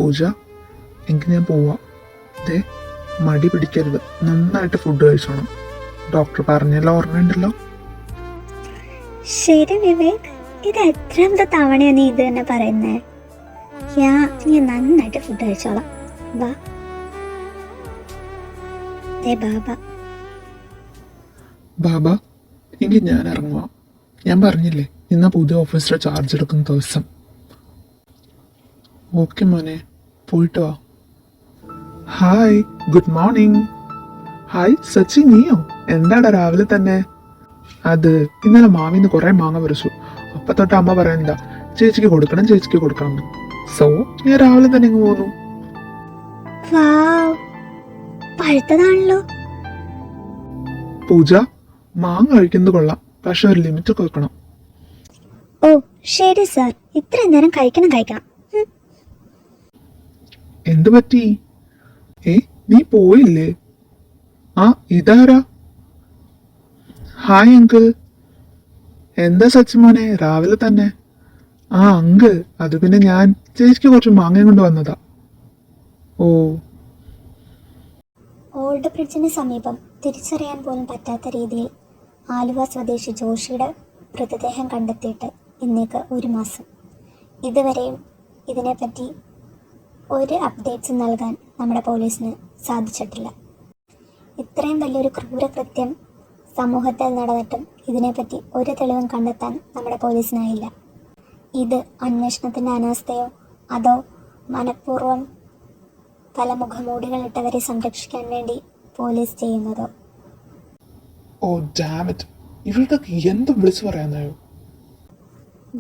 പൂജ, എങ്കിൽ ഞാൻ പോവാം. അതെ, മടി പിടിക്കരുത്, നന്നായിട്ട് ഫുഡ് കഴിച്ചോണം. ഡോക്ടർ പറഞ്ഞല്ലോ, ഓർമ്മയുണ്ടല്ലോ? ശരി വിവേക്, ഇത് എത്രാമത്തെ തവണയാ നീ ഇത് തന്നെ പറയുന്നേ? ഞാൻ നന്നായിട്ട് ഫുഡ് കഴിച്ചോളാം. വാ. ബാബ, എങ്കിൽ ഞാൻ ഇറങ്ങുക. ഞാൻ പറഞ്ഞില്ലേ, ഇന്ന് പുതിയ ഓഫീസിലെ ചാർജ് എടുക്കുന്ന ദിവസം. ഓക്കെ മോനെ, പോയിട്ട് വാ. Hi, good morning. Hi Sachi, നീയോ? എന്താടാ രാവിലെ തന്നെ? അത് ഇന്നലെ മാമിന്ന് കുറെ മാങ്ങ പറിച്ചു. അപ്പൊ തൊട്ട് അമ്മ പറയുന്നതാ, ചേച്ചിക്ക് കൊടുക്കണം. സോ ഞാൻ രാവിലെ തന്നെ ഇങ്ങ് പോന്നു. പഴുത്തതാണല്ലോ. പൂജ, മാങ്ങ കഴിക്കുന്നത് കൊള്ളാം, പക്ഷെ ഒരു ലിമിറ്റ് ഒക്കെ വെക്കണം. ഓ ശരി സാർ, ഇത്രയും നേരം കഴിക്കണം. എന്തു പറ്റി? നീ പോയില്ലേ? ഇതാരാ? Hi uncle. എന്താ സച്ചിമോനെ രാവിലെ തന്നെ? അങ്കിൾ, അത് പിന്നെ ഞാൻ ചേച്ചിക്ക് കുറച്ച് മാങ്ങയും കൊണ്ട് വന്നതാ. ഓ. ഓൾഡ് ബ്രിഡ്ജിന് സമീപം തിരിച്ചറിയാൻ പോലും പറ്റാത്ത രീതിയിൽ ആലുവ സ്വദേശി ജോഷിയുടെ മൃതദേഹം കണ്ടെത്തിയിട്ട് ഇന്നേക്ക് 1 മാസം. ഇതുവരെയും ഇതിനെപ്പറ്റി ഒരു അപ്ഡേറ്റ്സും നൽകാൻ നമ്മുടെ പോലീസിന് സാധിച്ചിട്ടില്ല. ഇത്രയും വലിയൊരു ക്രൂരകൃത്യം സമൂഹത്തിൽ നടന്നിട്ടും ഇതിനെപ്പറ്റി ഒരു തെളിവും കണ്ടെത്താൻ നമ്മുടെ പോലീസിനായില്ല. ഇത് അന്വേഷണത്തിൻ്റെ അനാസ്ഥയോ അതോ മനഃപൂർവ്വം പല മുഖമൂടികളിട്ടവരെ സംരക്ഷിക്കാൻ വേണ്ടി പോലീസ് ചെയ്യുന്നതോ? ഓ ഡാം ഇറ്റ്, ഇവൾക്കൊക്കെ എന്ത് വിളിച്ചു പറയാനായോ?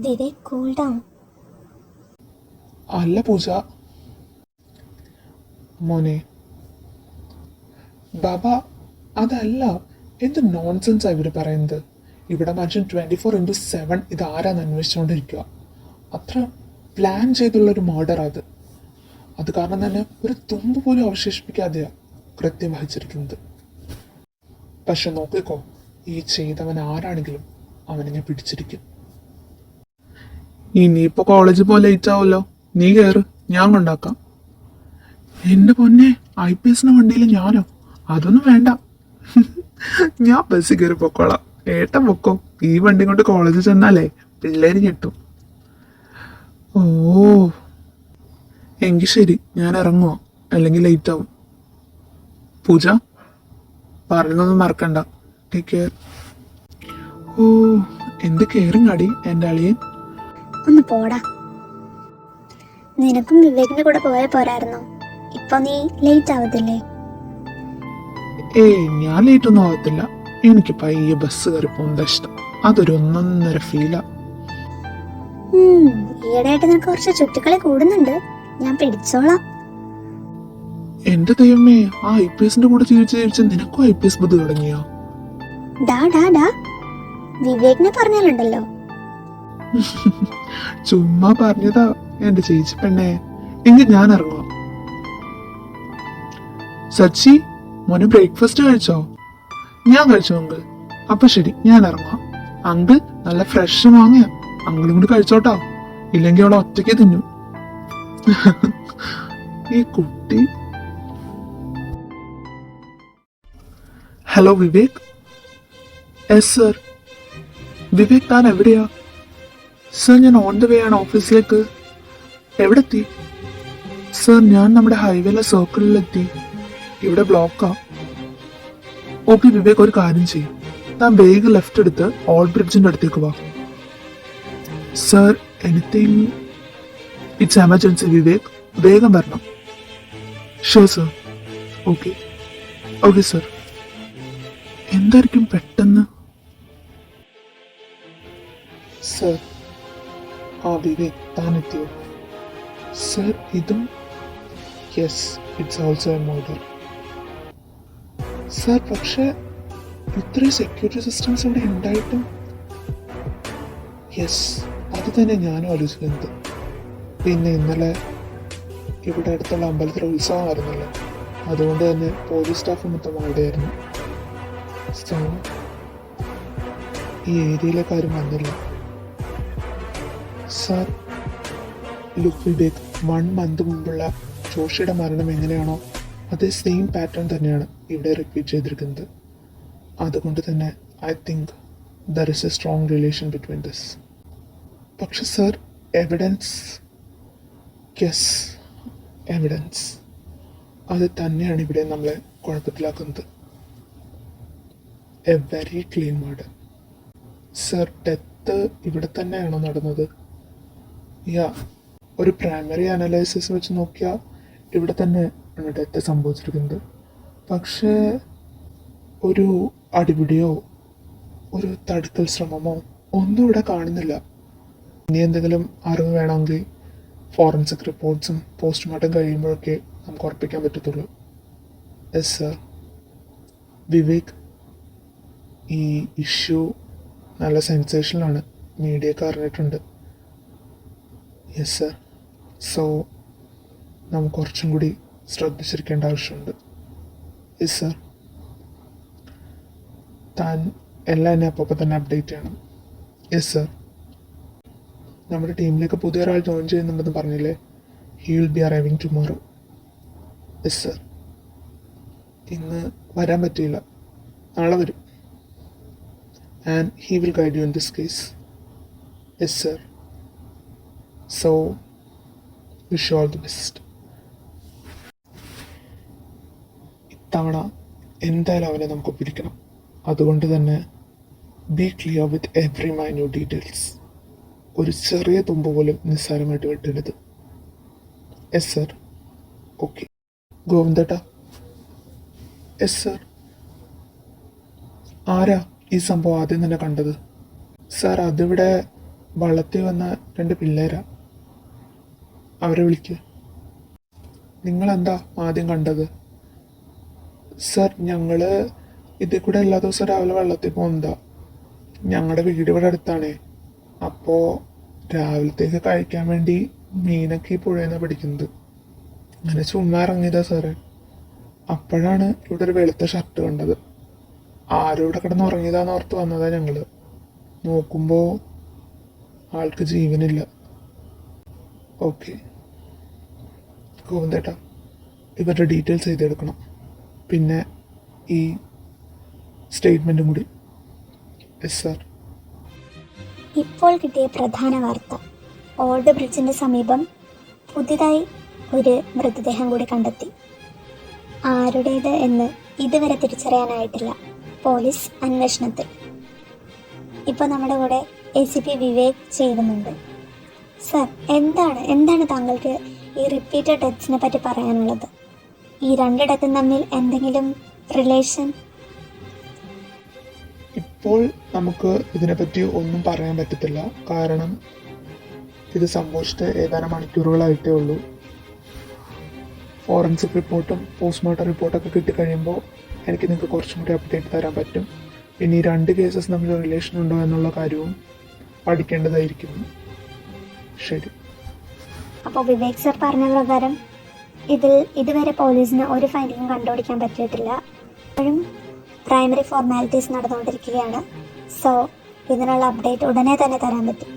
Vivek, cool down. അല്ല പൂജ മോനെ. ബാബ, അതല്ല, എന്ത് നോൺസെൻസാ ഇവര് പറയുന്നത്? ഇവിടെ മനുഷ്യൻ 24/7 ഇത് ആരാന്ന് അന്വേഷിച്ചുകൊണ്ടിരിക്കുക. അത്ര പ്ലാൻ ചെയ്തുള്ളൊരു മർഡർ അത് കാരണം തന്നെ ഒരു തുമ്പ് പോലും അവശേഷിപ്പിക്കാതെയാ കൃത്യം വഹിച്ചിരിക്കുന്നത്. പക്ഷെ നോക്കിക്കോ, ഈ ചെയ്തവൻ ആരാണെങ്കിലും അവനെ ഞാൻ പിടിച്ചിരിക്കും. ഇനിയിപ്പോ കോളേജിൽ പോലെ ലേറ്റ് ആവുമല്ലോ, നീ കയറ്, ഞാൻ കൊണ്ടാക്കാം. എന്റെ പൊന്നെ, IPS വണ്ടിയിൽ ഞാനോ? അതൊന്നും വേണ്ട, ഞാൻ ബസ്സിൽ കയറി പൊക്കോളാം. ഏട്ടൻ പൊക്കോ, ഈ വണ്ടി കൊണ്ട് കോളേജിൽ ചെന്നാലേ പിള്ളേര് ഞെട്ടും. ഓ എങ്കിൽ ശരി, ഞാൻ ഇറങ്ങുവാ, അല്ലെങ്കിൽ ലേറ്റ് ആവും. പൂജ, പറഞ്ഞൊന്നും മറക്കണ്ട. Take care. ഓ എന്ത് കെയറിങ് അടി എൻ്റെ അളിയൻ. ഒന്ന് പോടാ. നിനക്കും വിവേകിന്റെ കൂടെ പോയാൽ പോരായിരുന്നോ? ഇപ്പൊ നീ ലേറ്റ് ആവത്തില്ലേ? ഞാൻ ലേറ്റ് ഒന്നും ആവത്തില്ല. എനിക്ക് പയ്യെ ബസ് കയറി പോകുന്നത് ഇഷ്ടം. അതൊരു 1.5 ഫീലാ. ഈയിടെയായിട്ട് നിനക്ക് കുറച്ച് ചുറ്റിക്കളി കൂടുന്നുണ്ട്, ഞാൻ പിടിച്ചോളാം. എന്റെ ദൈവമേ, IPS കൂടെ ജീവിച്ച് നിനക്കും IPS ബുദ്ധി തുടങ്ങിയോ? ഡാ വിവേകിനെ പറഞ്ഞാലുണ്ടല്ലോ. ചുമ്മാ പറഞ്ഞതാ എന്റെ ചേച്ചി പെണ്ണെ. എങ്കിൽ ഞാൻ ഇറങ്ങുക. സച്ചി, മോനെ ബ്രേക്ക്ഫാസ്റ്റ് കഴിച്ചോ? ഞാൻ കഴിച്ചു അങ്കിൾ. അപ്പൊ ശരി, ഞാൻ ഇറങ്ങാം. അങ്കിൾ നല്ല ഫ്രഷ് വാങ്ങിയ, അങ്കിളും കൂടി കഴിച്ചോട്ടോ, ഇല്ലെങ്കിൽ അവളെ ഒറ്റയ്ക്ക് തിന്നു. ഈ കുട്ടി. Hello Vivek. Yes sir. Vivek, താൻ എവിടെയാ? സർ, ഞാൻ ഓൺ ദ വേ ആണ് ഓഫീസിലേക്ക്. എവിടെ എത്തി? സർ, ഞാൻ നമ്മുടെ ഹൈവേയിലെ സർക്കിളിലെത്തി. ഇവിടെ ബ്ലോക്കാ. ഓക്കെ വിവേക്, ഒരു കാര്യം ചെയ്യും, താൻ വേഗം ലെഫ്റ്റ് എടുത്ത് ഓൾഡ് ബ്രിഡ്ജിന്റെ അടുത്തേക്ക് വാ. Sir, anything? It's emergency Vivek, വേഗം വരണം. Sure sir. Okay sir. എന്തായിരിക്കും പെട്ടെന്ന്? സർ. വിവേക്, താൻ എത്തിയോ? സർ, ഇതും? Yes, it's also A murder. Sir, പക്ഷേ ഇത്രയും സെക്യൂരിറ്റി സിസ്റ്റംസ് ഇവിടെ ഉണ്ടായിട്ടും? യെസ്, അത് തന്നെ ഞാനും ആലോചിക്കുന്നത്. പിന്നെ ഇന്നലെ ഇവിടെ അടുത്തുള്ള അമ്പലത്തിൽ ഉത്സവമായിരുന്നല്ലോ, അതുകൊണ്ട് തന്നെ പോലീസ് സ്റ്റാഫ് മൊത്തം അവിടെയായിരുന്നു. സോ ഈ ഏരിയയിലേക്ക് ആരും വന്നില്ല. സർ, ലുക്ക് വിവേക്, 1 month മുമ്പുള്ള ജോഷിയുടെ മരണം എങ്ങനെയാണോ അതേ സെയിം പാറ്റേൺ തന്നെയാണ് ഇവിടെ റിപ്പീറ്റ് ചെയ്തിരിക്കുന്നത്. അതുകൊണ്ട് തന്നെ I think there is a strong relation between this. പക്ഷെ സർ, എവിഡൻസ്, യെസ് എവിഡൻസ്, അത് തന്നെയാണ് ഇവിടെ നമ്മളെ കുഴപ്പത്തിലാക്കുന്നത്. A very clean murder. Sir, death ഇവിടെ തന്നെയാണോ നടന്നത്? യാ, ഒരു പ്രൈമറി അനലൈസിസ് വെച്ച് നോക്കിയാൽ ഇവിടെ തന്നെ ആണ് ഡെത്ത് സംഭവിച്ചിരിക്കുന്നത്. പക്ഷേ ഒരു അടിപിടിയോ ഒരു തടുക്കൽ ശ്രമമോ ഒന്നും ഇവിടെ കാണുന്നില്ല. ഇനി എന്തെങ്കിലും അറിവ് വേണമെങ്കിൽ ഫോറൻസിക് റിപ്പോർട്ട്സും പോസ്റ്റ്മോർട്ടം കഴിയുമ്പോഴൊക്കെ നമുക്ക് ഉറപ്പിക്കാൻ പറ്റത്തുള്ളൂ. Yes sir. വിവേക്, ഈ ഇഷ്യൂ നല്ല സെൻസേഷനിലാണ്, മീഡിയയൊക്കെ അറിഞ്ഞിട്ടുണ്ട്. Yes sir. സോ നമുക്ക് കുറച്ചും കൂടി ശ്രദ്ധിച്ചിരിക്കേണ്ട ആവശ്യമുണ്ട്. Yes sir. താൻ എല്ലാം എന്നെ അപ്പോൾ തന്നെ അപ്ഡേറ്റ് ചെയ്യണം. Yes sir. നമ്മുടെ ടീമിലേക്ക് പുതിയൊരാൾ ജോയിൻ ചെയ്യുന്നുണ്ടെന്ന് പറഞ്ഞില്ലേ? He will be arriving tomorrow. Yes sir. ഇന്ന് വരാൻ പറ്റിയില്ല, നാളെ വരും. And he will guide you in this case. Yes sir. So wish you all the best. ഇത്തവണ എന്തായാലും അവനെ നമുക്ക് പിടിക്കണം. അതുകൊണ്ട് തന്നെ be clear with every minute details. ഒരു ചെറിയ തുമ്പ് പോലും നിസ്സാരമായിട്ട് വിട്ടരുത്. Yes sir. ഓക്കെ. ഗോവിന്ദേട്ടാ. Yes sir. ആരാ ഈ സംഭവം ആദ്യം തന്നെ കണ്ടത്? സാർ, അതിവിടെ വള്ളത്തിൽ വന്ന 2 പിള്ളേരാ. അവരെ വിളിക്ക്. നിങ്ങളെന്താ ആദ്യം കണ്ടത്? സർ, ഞങ്ങൾ ഇതിൽ കൂടെ എല്ലാ ദിവസവും രാവിലെ വെള്ളത്തിൽ പോകുന്നതാ. ഞങ്ങളുടെ വീട് ഇവിടെ അടുത്താണേ. അപ്പോൾ രാവിലത്തേക്ക് കഴിക്കാൻ വേണ്ടി മീനൊക്കെ ഈ പുഴയിൽ നിന്നാണ് പിടിക്കുന്നത്. അങ്ങനെ ചുമ്മാ ഇറങ്ങിയതാ സാറേ. അപ്പോഴാണ് ഇവിടെ ഒരു വെളുത്ത ഷർട്ട് കണ്ടത്. ആരും ഇവിടെ കിടന്ന് ഉറങ്ങിയതാന്ന് ഓർത്ത് വന്നതാ ഞങ്ങൾ. നോക്കുമ്പോൾ ആൾക്ക് ജീവനില്ല. ഓക്കെ. ഗോവിന്ദേട്ടാ, ഇവരുടെ ഡീറ്റെയിൽസ് എഴുതിയെടുക്കണം. പിന്നെ ഈ സ്റ്റേറ്റ്മെൻറ്റും കൂടി. Yes sir. ഇപ്പോൾ കിട്ടിയ പ്രധാന വാർത്ത, ഓൾഡ് ബ്രിഡ്ജിന്റെ സമീപം പുതിയതായി ഒരു മൃതദേഹം കൂടി കണ്ടെത്തി. ആരുടേത് എന്ന് ഇതുവരെ തിരിച്ചറിയാനായിട്ടില്ല. പോലീസ് അന്വേഷണത്തിൽ. ഇപ്പോൾ നമ്മുടെ കൂടെ ACP വിവേക് ചെയ്യുന്നുണ്ട്. സർ, എന്താണ് താങ്കൾക്ക് ഈ റിപ്പീറ്റഡ് ഡെത്ത്സിനെ പറ്റി പറയാനുള്ളത്? ഈ 2 ഡെത്തും തമ്മിൽ എന്തെങ്കിലും റിലേഷൻ? ഇപ്പോൾ നമുക്ക് ഇതിനെപ്പറ്റി ഒന്നും പറയാൻ പറ്റത്തില്ല. കാരണം ഇത് സംഭവിച്ചിട്ട് ഏതാനും മണിക്കൂറുകളായിട്ടേ ഉള്ളൂ. ഫോറൻസിക് റിപ്പോർട്ടും പോസ്റ്റ്മോർട്ടം റിപ്പോർട്ടൊക്കെ കിട്ടിക്കഴിയുമ്പോൾ എനിക്ക് നിങ്ങൾക്ക് കുറച്ചും കൂടി അപ്ഡേറ്റ് തരാൻ പറ്റും. പിന്നെ ഈ 2 കേസസ് തമ്മിൽ റിലേഷൻ ഉണ്ടോ എന്നുള്ള കാര്യവും പഠിക്കേണ്ടതായിരിക്കുന്നു. ശരി. അപ്പോൾ വിവേക് സർ പറഞ്ഞ പ്രകാരം ഇതുവരെ പോലീസിന് ഒരു ഫൈൻഡിങ്ങും കണ്ടുപിടിക്കാൻ പറ്റിയിട്ടില്ല. ഇപ്പോഴും പ്രൈമറി ഫോർമാലിറ്റീസ് നടന്നുകൊണ്ടിരിക്കുകയാണ്. സോ ഇതിനുള്ള അപ്ഡേറ്റ് ഉടനെ തന്നെ തരാൻ പറ്റും.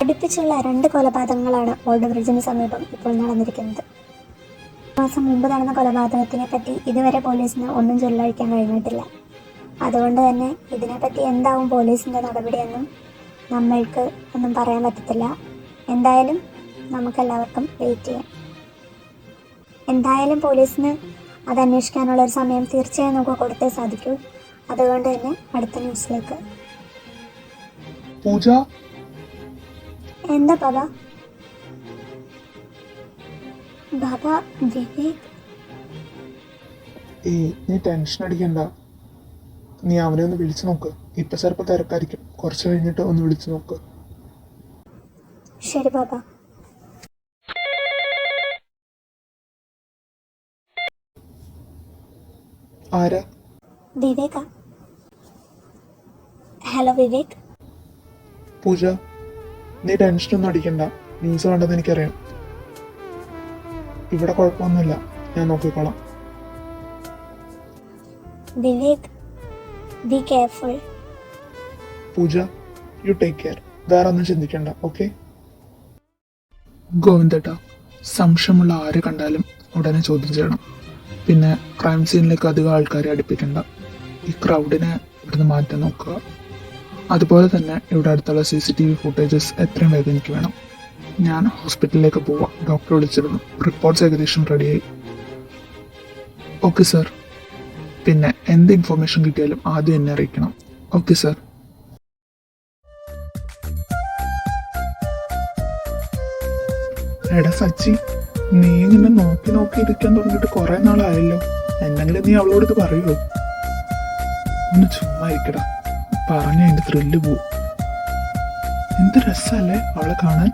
അടുപ്പിച്ചുള്ള 2 കൊലപാതകങ്ങളാണ് ഓൾഡ് ബ്രിഡ്ജിന് സമീപം ഇപ്പോൾ നടന്നിരിക്കുന്നത്. മാസം മുമ്പ് നടന്ന കൊലപാതകത്തിനെ പറ്റി ഇതുവരെ പോലീസിന് ഒന്നും ചൊല്ലഴിക്കാൻ കഴിഞ്ഞിട്ടില്ല. അതുകൊണ്ട് തന്നെ ഇതിനെപ്പറ്റി എന്താവും പോലീസിൻ്റെ നടപടിയെന്നും നമ്മൾക്ക് ഒന്നും പറയാൻ പറ്റത്തില്ല. എന്തായാലും നമുക്കെല്ലാവർക്കും വെയിറ്റ് ചെയ്യാം. എന്തായാലും പോലീസിന് അത് അന്വേഷിക്കാനുള്ള ഒരു സമയം തീർച്ചയായും നമുക്ക് കൊടുത്തേ സാധിക്കൂ. അതുകൊണ്ട് തന്നെ അടുത്ത ന്യൂസിലേക്ക്. പൂജ. എന്താ ബാബ? വിവേക്. നീ ടെൻഷൻ അടിക്കണ്ട. നീ അവനെ ഒന്ന് വിളിച്ചു നോക്ക്. ഇപ്പൊ ചിലപ്പോൾ തിരക്കായിരിക്കും. കുറച്ച് കഴിഞ്ഞിട്ട് ഒന്ന് വിളിച്ചു നോക്ക്. ശരി ബാബ. ആരാ? വിവേക. ഹലോ വിവേക്. പൂജ, നീ ടെൻഷനൊന്നും അടിക്കണ്ട. ന്യൂസ് വേണ്ടെന്ന് എനിക്കറിയാം. ഇവിടെ കുഴപ്പമൊന്നുമില്ല, ഞാൻ നോക്കിക്കോളാം. Vivek, be careful. Pooja, you take care. വേറെ ഒന്നും ചിന്തിക്കണ്ട. ഓക്കെ? ഗോവിന്ദേട്ടാ, സംശയമുള്ള ആരെ കണ്ടാലും ഉടനെ ചോദ്യം ചെയ്യണം. പിന്നെ ക്രൈം സീനിലേക്ക് അധികം ആൾക്കാരെ അടുപ്പിക്കണ്ട. ഈ ക്രൗഡിനെ ഇവിടുന്ന് മാറ്റാൻ നോക്കുക. അതുപോലെ തന്നെ ഇവിടെ അടുത്തുള്ള CCTV ഫുട്ടേജസ് എത്രയും വേഗം എനിക്ക് വേണം. ഞാൻ ഹോസ്പിറ്റലിലേക്ക് പോവാം. ഡോക്ടർ വിളിച്ചിരുന്നു. റിപ്പോർട്ട്സ് ഏകദേശം റെഡിയായി. Okay sir. പിന്നെ എന്ത് ഇൻഫർമേഷൻ കിട്ടിയാലും ആദ്യം എന്നെ അറിയിക്കണം. Okay sir. എടാ സച്ചി, നീ ഇങ്ങനെ നോക്കി നോക്കി ഇരിക്കാൻ തുടങ്ങിയിട്ട് കുറെ നാളായല്ലോ. എന്തെങ്കിലും നീ അവളോട് ഇത് പറയുമോ? ഒന്ന് ചുമ്മാ ഇരിക്കടാ, പറഞ്ഞ എന്റെ ത്രില്ല് പോവും. എന്ത് രസല്ലേ അവളെ കാണാൻ.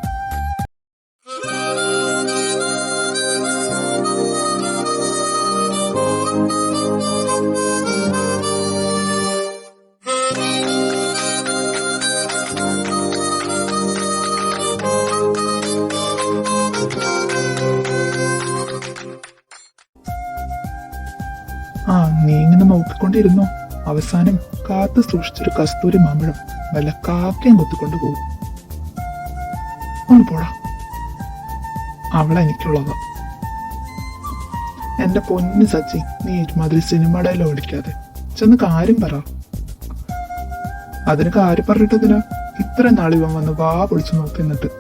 ആ, നീ ഇങ്ങനെ നോക്കിക്കൊണ്ടിരുന്നോ. അവസാനം കാത്തു സൂക്ഷിച്ചൊരു കസ്തൂരി മാമ്പഴം വല്ല കാക്കയും കൊത്തിക്കൊണ്ട് പോകും. ഒന്ന് പോടാ, അവളെ എനിക്കുള്ളതാ. എന്റെ പൊന്നു സച്ചി, നീ ഒരുമാതിരി സിനിമ ഡയലോഗ് അടിക്കാതെ ചെന്ന് കാര്യം പറ. അതിന് കാര്യം പറഞ്ഞിട്ടതിനാ ഇത്ര നാളിവൻ വന്ന് വാ പൊളിച്ചു നോക്കുന്നിട്ട്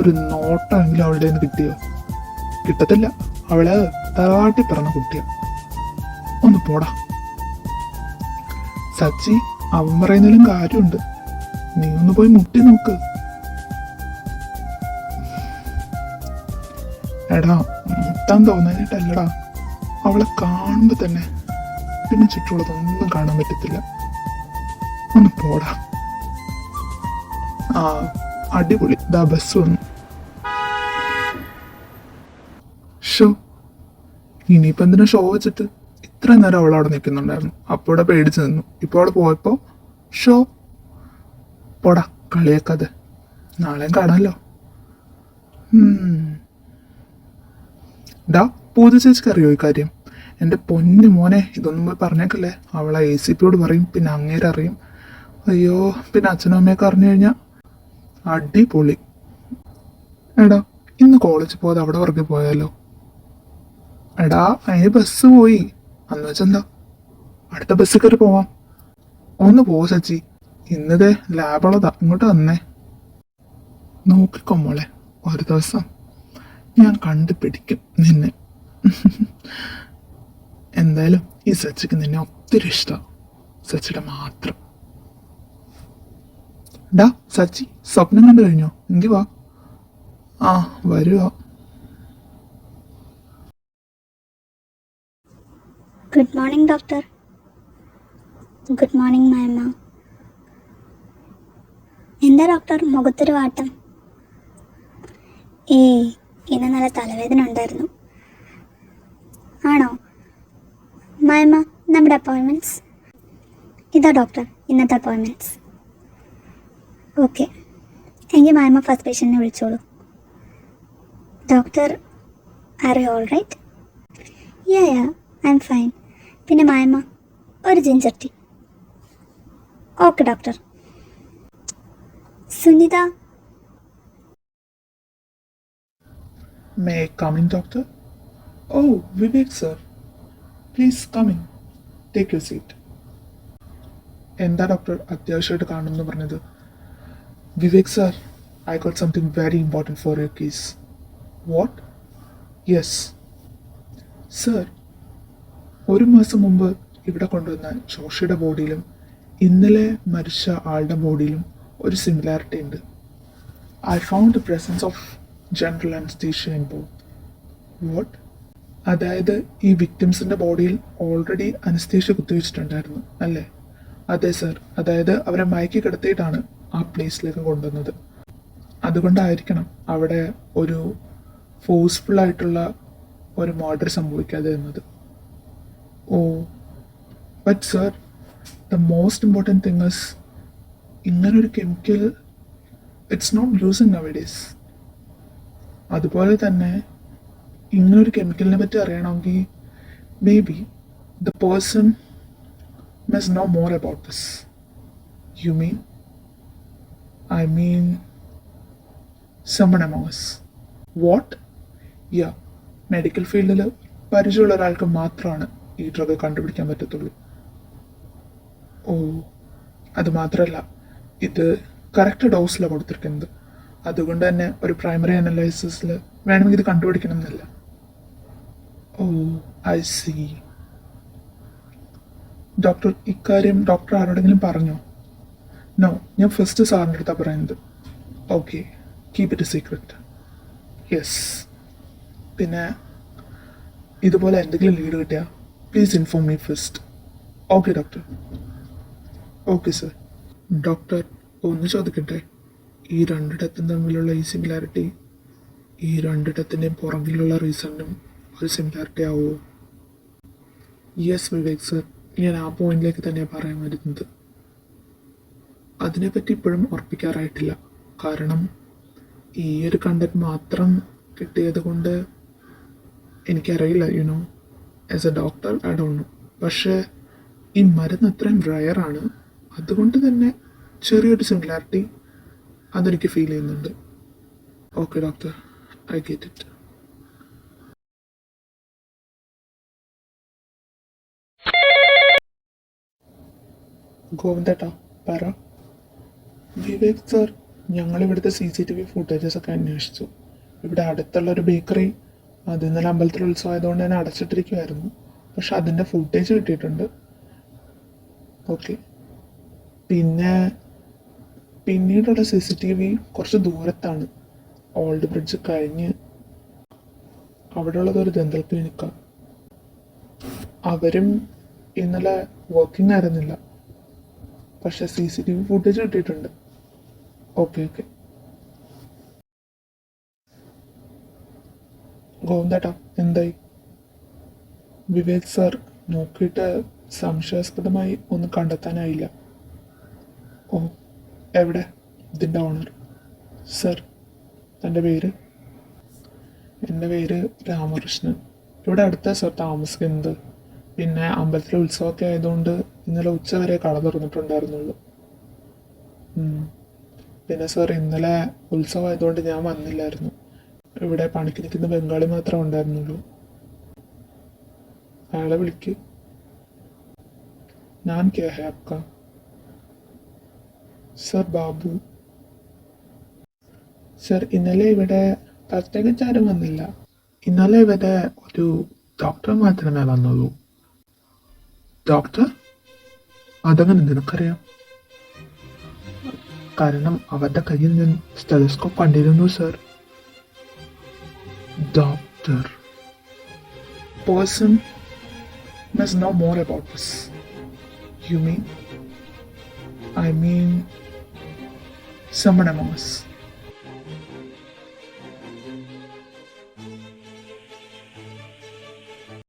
ഒരു നോട്ടമെങ്കിലും അവളുടെ നിന്ന് കിട്ടിയോ? കിട്ടത്തില്ല. അവള് താട്ടി പറഞ്ഞ കുട്ടിയാ. ഒന്ന് പോടാ സച്ചി, അവൻ പറയുന്നതിലും കാര്യമുണ്ട്. നീ ഒന്ന് പോയി മുട്ടി നോക്ക്. എടാ, മുട്ടാൻ തോന്നാനായിട്ടല്ലടാ, അവളെ കാണുമ്പോ തന്നെ പിന്നെ ചുറ്റുള്ളതൊന്നും കാണാൻ പറ്റത്തില്ല. ഒന്ന് പോടാ. ആ, അടിപൊളി, ദാ ബസ് വന്നു. ഷോ, ഇനിയിപ്പോ എന്തിനാ ഷോ വെച്ചിട്ട്? ഇത്ര നേരം അവൾ അവിടെ നിൽക്കുന്നുണ്ടായിരുന്നു. അപ്പോൾ ഇവിടെ പേടിച്ച് നിന്നു. ഇപ്പോൾ അവൾ പോയപ്പോ ഷോ. പോടാ, കളിയാക്കാതെ. നാളെയും കാണാമല്ലോ. ഡാ, പൂജ ചേച്ചിക്ക് അറിയോ ഈ കാര്യം? എൻ്റെ പൊന്നു മോനെ, ഇതൊന്നും പോയി പറഞ്ഞേക്കല്ലേ. അവളെ ACPയോട് പറയും, പിന്നെ അങ്ങേരെ അറിയും. അയ്യോ, പിന്നെ അച്ഛനും അമ്മയൊക്കെ അറിഞ്ഞു കഴിഞ്ഞാൽ അടിപൊളി. എടാ, ഇന്ന് കോളേജിൽ പോകാതെ അവിടെ പുറകെ പോയാലോ? എടാ, അതിന് ബസ് പോയി. അന്ന് വെച്ചെന്താ, അടുത്ത ബസ്സിൽ കയറി പോവാം. ഒന്ന് പോ സച്ചി, ഇന്നതേ ലാബുള്ളതാ. ഇങ്ങോട്ട് വന്നേ. നോക്കിക്കോ മോളെ, ഒരു ദിവസം ഞാൻ കണ്ടുപിടിക്കും നിന്നെ. എന്തായാലും ഈ സച്ചിക്ക് നിന്നെ ഒത്തിരി ഇഷ്ടം. സച്ചിയുടെ മാത്രം. ഡാ സച്ചി, സ്വപ്നം കണ്ടു കഴിഞ്ഞോ? എങ്കി വാ. ആ, വരുക. Good morning doctor. Good morning Mayamma. എന്താ ഡോക്ടർ മുഖത്തൊരു വാട്ടം? ഇന്ന് നല്ല തലവേദന ഉണ്ടായിരുന്നു. ആണോ മായമ്മ? നമ്മുടെ അപ്പോയിൻമെൻറ്റ്സ് ഇതാ ഡോക്ടർ, ഇന്നത്തെ അപ്പോയിൻമെൻറ്റ്സ്. ഓക്കെ, എങ്കിൽ മായമ്മ ഫസ്റ്റ് പേഷ്യൻറ്റിനെ വിളിച്ചോളൂ. Doctor, are you all right? Yeah I'm fine. പിന്നെ മായമ്മ, ഒരു ginger tea. Okay doctor. Sunitha. May I come in, doctor? Oh, Vivek sir. Please come in. Take your seat. എന്താ doctor അത്യാവശ്യമായിട്ട് കാണുമെന്ന് പറഞ്ഞത്? Vivek sir, I got something very important for your case. What? Yes sir. ഒരു മാസം മുമ്പ് ഇവിടെ കൊണ്ടുവന്ന ജോഷിയുടെ ബോഡിയിലും ഇന്നലെ മരിച്ച ആളുടെ ബോഡിയിലും ഒരു സിമിലാരിറ്റി ഉണ്ട്. I found the presence of general anaesthesia in both. What? അതായത് ഈ വിക്ടിംസിൻ്റെ ബോഡിയിൽ ഓൾറെഡി അനസ്തീഷ്യ കുത്തിവെച്ചിട്ടുണ്ടായിരുന്നു അല്ലേ? അതെ സർ. അതായത് അവരെ മയക്കി കിടത്തിയിട്ടാണ് ആ പ്ലേസിലേക്ക് കൊണ്ടുവന്നത്. അതുകൊണ്ടായിരിക്കണം അവിടെ ഒരു ഫോഴ്സ്ഫുൾ ആയിട്ടുള്ള ഒരു മർഡർ സംഭവിക്കാതെ എന്നത്. Oh, but sir, the most important thing is ഇങ്ങനൊരു chemical it's not using nowadays. അതുപോലെ തന്നെ ഇങ്ങനൊരു കെമിക്കലിനെ പറ്റി അറിയണമെങ്കിൽ may be the person must know more about this. You mean? I mean someone among us. What? Yeah, medical ഫീൽഡിൽ പരിചയമുള്ള ഒരാൾക്ക് മാത്രമാണ് ഈ ഡ്രഗ് കണ്ടുപിടിക്കാൻ പറ്റത്തുള്ളൂ. ഓ, അത് മാത്രമല്ല, ഇത് കറക്റ്റ് ഡോസിലാണ് കൊടുത്തിരിക്കുന്നത്. അതുകൊണ്ട് തന്നെ ഒരു പ്രൈമറി അനലൈസിസിൽ വേണമെങ്കിൽ ഇത് കണ്ടുപിടിക്കണം എന്നില്ല. Oh, I see. ഡോക്ടർ, ഇക്കാര്യം ഡോക്ടർ ആരോടെങ്കിലും പറഞ്ഞോ? നോ, ഞാൻ ഫസ്റ്റ് സാറിൻ്റെ അടുത്താണ് പറയുന്നത്. Okay, keep it secret. Yes. പിന്നെ ഇതുപോലെ എന്തെങ്കിലും ലീഡ് കിട്ടിയാൽ please inform me first. Okay doctor. Okay sir. Doctor, ഒന്ന് ചോദിക്കട്ടെ, ഈ രണ്ടിടത്തും തമ്മിലുള്ള ഈ സിമിലാരിറ്റി ഈ രണ്ടിടത്തിൻ്റെയും പുറകിലുള്ള റീസണിനും ഒരു സിമിലാരിറ്റി ആവുമോ? യെസ് വിവേക് സർ, ഞാൻ ആ പോയിന്റിലേക്ക് തന്നെയാണ് പറയാൻ വരുന്നത്. അതിനെപ്പറ്റി ഇപ്പോഴും ഉറപ്പിക്കാറായിട്ടില്ല. കാരണം ഈ ഒരു കണ്ടന്റ് മാത്രം കിട്ടിയത് കൊണ്ട് എനിക്കറിയില്ല. You know, as A doctor I don't know. പക്ഷേ ഈ മരുന്ന് അത്രയും റയറാണ്. അതുകൊണ്ട് തന്നെ ചെറിയൊരു സിമിലാരിറ്റി അതെനിക്ക് ഫീൽ ചെയ്യുന്നുണ്ട്. Okay doctor, I get it. ഗോവിന്ദേട്ടാ, പറ. വിവേക് സർ, ഞങ്ങളിവിടുത്തെ CCTV ഫുട്ടേജസ് ഒക്കെ അന്വേഷിച്ചു. ഇവിടെ അടുത്തുള്ള ഒരു ബേക്കറി അത് ഇന്നലെ അമ്പലത്തിൽ ഉത്സവമായതുകൊണ്ട് തന്നെ അടച്ചിട്ടിരിക്കുമായിരുന്നു. പക്ഷെ അതിൻ്റെ ഫുട്ടേജ് കിട്ടിയിട്ടുണ്ട്. ഓക്കെ. പിന്നെ പിന്നീടുള്ള CCTV കുറച്ച് ദൂരത്താണ്. ഓൾഡ് ബ്രിഡ്ജ് കഴിഞ്ഞ് അവിടെയുള്ളത് ഒരു ദന്തൽ ക്ലിനിക്കാണ്. അവരും ഇന്നലെ വർക്കിംഗ് ആയിരുന്നില്ല. പക്ഷെ CCTV ഫുട്ടേജ് കിട്ടിയിട്ടുണ്ട്. Okay okay. ഗോവിന്ദേട്ടാ, എന്തായി? വിവേക് സർ, നോക്കിയിട്ട് സംശയാസ്പദമായി ഒന്നും കണ്ടെത്താനായില്ല. ഓ, എവിടെ? ഇതിൻ്റെ ഓണർ? സർ, തൻ്റെ പേര്? എൻ്റെ പേര് രാമകൃഷ്ണൻ. ഇവിടെ അടുത്ത സർ താമസിക്കുന്നത്. പിന്നെ അമ്പലത്തിലെ ഉത്സവമൊക്കെ ആയതുകൊണ്ട് ഇന്നലെ ഉച്ച വരെ കട തുറന്നിട്ടുണ്ടായിരുന്നുള്ളൂ. പിന്നെ സർ, ഇന്നലെ ഉത്സവമായതുകൊണ്ട് ഞാൻ വന്നില്ലായിരുന്നു. ഇവിടെ പണിക്ക് നിൽക്കുന്ന ബംഗാളി മാത്രമേ ഉണ്ടായിരുന്നുള്ളൂ. അയാളെ വിളിക്ക്. ഞാൻ ക്യാ ഹേ ആപ്കാ? സർ, ബാബു. സർ, ഇന്നലെ ഇവിടെ പ്രത്യേകിച്ച് ആരും വന്നില്ല. ഇന്നലെ ഇവിടെ ഒരു ഡോക്ടർ മാത്രമേ വന്നുള്ളൂ. ഡോക്ടർ? അതങ്ങനെ നിനക്കറിയാം? കാരണം അവരുടെ കയ്യിൽ ഞാൻ സ്റ്റെതസ്കോപ്പ് കണ്ടിരുന്നു sir. Doctor. Person must know more about this. You mean? I mean, someone among us.